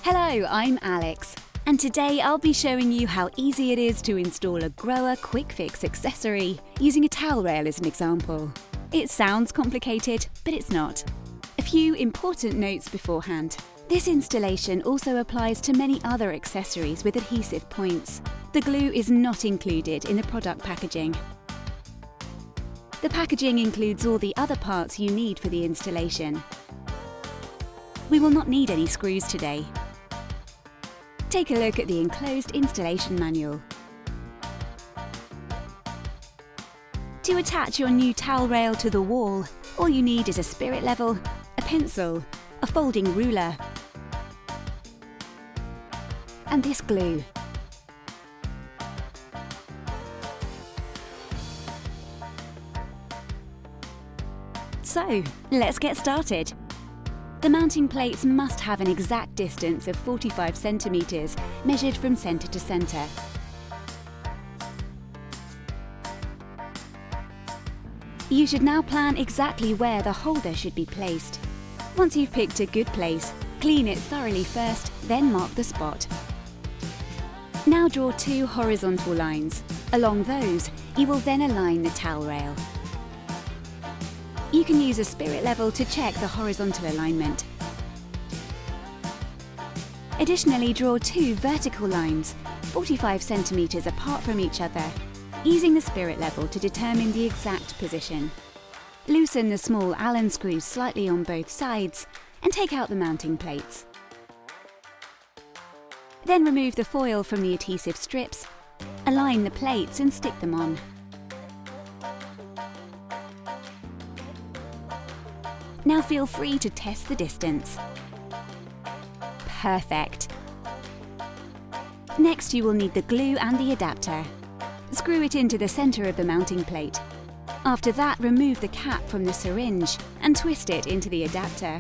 Hello, I'm Alex, and today I'll be showing you how easy it is to install a Grohe QuickFix accessory using a towel rail as an example. It sounds complicated, but it's not. A few important notes beforehand. This installation also applies to many other accessories with adhesive points. The glue is not included in the product packaging. The packaging includes all the other parts you need for the installation. We will not need any screws today. Take a look at the enclosed installation manual. To attach your new towel rail to the wall, all you need is a spirit level, a pencil, a folding ruler, and this glue. So, let's get started. The mounting plates must have an exact distance of 45 centimeters, measured from center to center. You should now plan exactly where the holder should be placed. Once you've picked a good place, clean it thoroughly first, then mark the spot. Now draw two horizontal lines. Along those, you will then align the towel rail. You can use a spirit level to check the horizontal alignment. Additionally, draw two vertical lines, 45 centimeters apart from each other, using the spirit level to determine the exact position. Loosen the small Allen screws slightly on both sides and take out the mounting plates. Then remove the foil from the adhesive strips, align the plates and stick them on. Now feel free to test the distance. Perfect. Next you will need the glue and the adapter. Screw it into the center of the mounting plate. After that, remove the cap from the syringe and twist it into the adapter.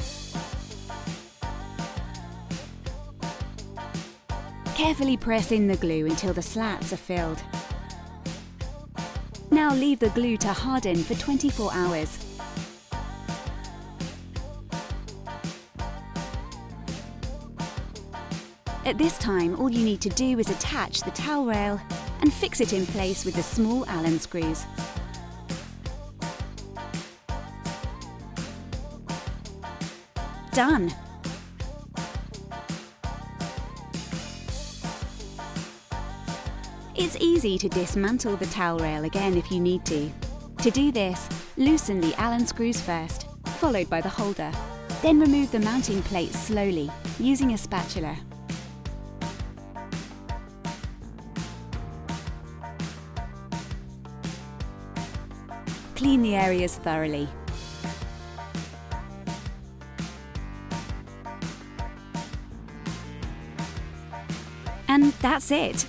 Carefully press in the glue until the slats are filled. Now leave the glue to harden for 24 hours. At this time, all you need to do is attach the towel rail and fix it in place with the small Allen screws. Done! It's easy to dismantle the towel rail again if you need to. To do this, loosen the Allen screws first, followed by the holder. Then remove the mounting plates slowly, using a spatula. Clean the areas thoroughly. And that's it!